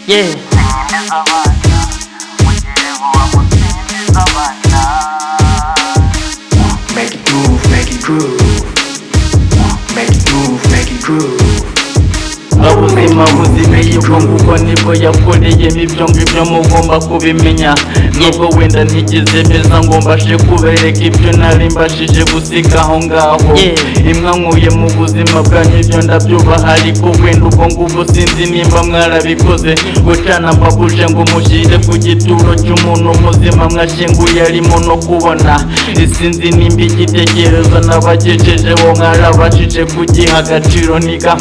Yeah. Make it move, make it groove. Make it move, make it groove. Ubuzima buzimeye ubwo nguko nibwo yakoreyemo ibyo ngibyo mugomba kubimenya. Nubwo wenda ntigeze meza ngo mbashe kubereka ibyo nari mbashije gusiga aho ngaho. Imwankuye mu buzima bwanyu ibyo ndabyubaha, ariko wenda ubwo ngubwo sinzi nimba mwarabikoze. Gucana mbabuje ngo mushyire ku gituro cy'umuntu muzima mwashyinguye arimo no kubona. Sinzi nimba igitekerezo nabagejejeho mwarabashije kugiha agaciro niga.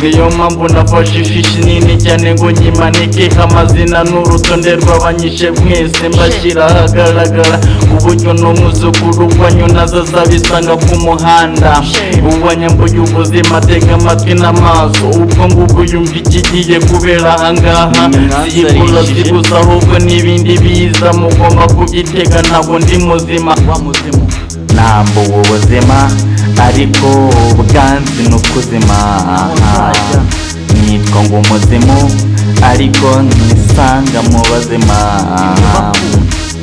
Niyo mpamvu nafashe ifishi nini cyane ngo nyimanike amazina n'urutonde rw'abanyishe mwese mbashyira ahagaragara, uburyo n'umwuzukuru wanyu nazo zabisanga ku muhanda. Uwanyambuye ubuzima tega amatwi n'amaso, ubwo ngubwo yumva ikigiye kubera ahangaha. Siyibura gusa ahubwo n'ibindi biza mugomba kubyitega, ntabwo ndi muzima. Nambuwe ubuzima ariko bwanzi n'ukuzima. Nitwa ngo umuzimu ariko nisanga mu bazima.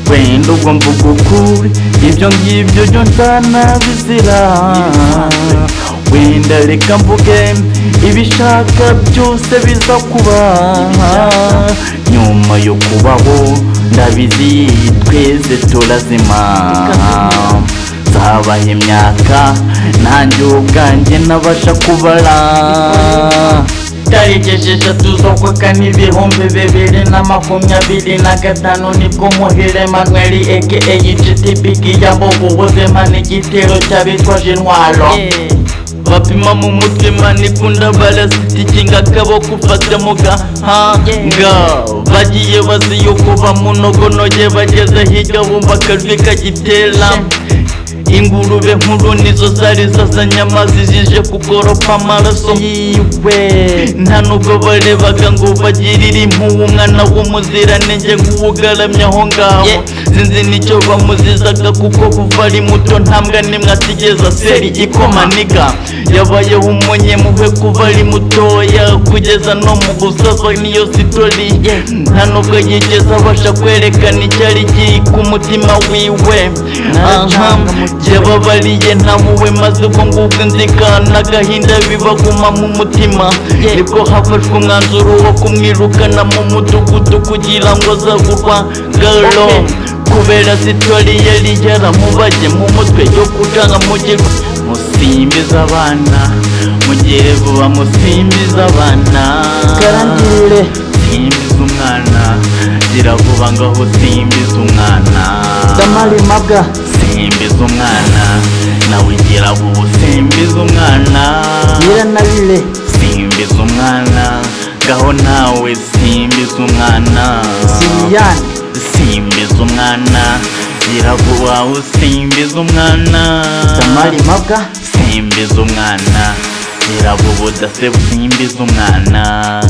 Wenda ubwo mvuga ukuri ibyo ngibyo byo ndanabizira. Wenda reka mvuge ibishaka byose biza kuba. Nyuma yo kubaho ndabizi twese turazima. Zabaye imyaka nanjye ubwanjye nabasha kubara. Tariki 6 z'ukwa kane 2025 nibwo Muhire Emmanuel aka GTP yambuwe ubuzima n'igitero cy'abitwaje intwaro. Bapima mu mutima nikunda barasitikinga akaboko ufate mu gahanga. Bagiye bazi yuko bamunogonoye bageze hirya bumva akajwi kagitera. Ingurube nkuru nizo zari zazanye amazi zije kugoropa amaraso yiwe. Nta nubwo barebaga ngo bagirire impuhwe umwana w'umuziranenge nk'uwugaramye aho ngaho. Sinzi nicyo bamuzizaga kuko kuva ari muto ntambwa nimwe atigeze seri ikomaniga. Yabayeho umunyemuhwe kuva ari mutoya kugeza no mu gusaza, niyo sitori. Nta nubwo yigeze abasha kwerekana icyari kiri ku mutima wiwe. Yababariye ntamuwe maze ubwo ngubwo inzika n'agahinda bibaguma mu mutima. Nibwo hafashwe umwanzuro wo kumwirukana mu mudugudu kugira ngo azagurwa galo, kubera sitori yari yaramubaye mu mutwe yo kucanga mu gihugu. Musimbiza abana mugire vuba, musimbiza abana Karangire simbiza umwana, gira vuba ngaho simbiza umwana. Damari mabwa simbiza umwana, nawe gira vuba simbiza umwana. Nyiranabire simbiza umwana, ngaho nawe simbiza umwana. Siyani simbiza umwana, gira vuba usimbiza umwana. Damari mabwa simbiza umwana, gira vuba udaseba usimbiza umwana.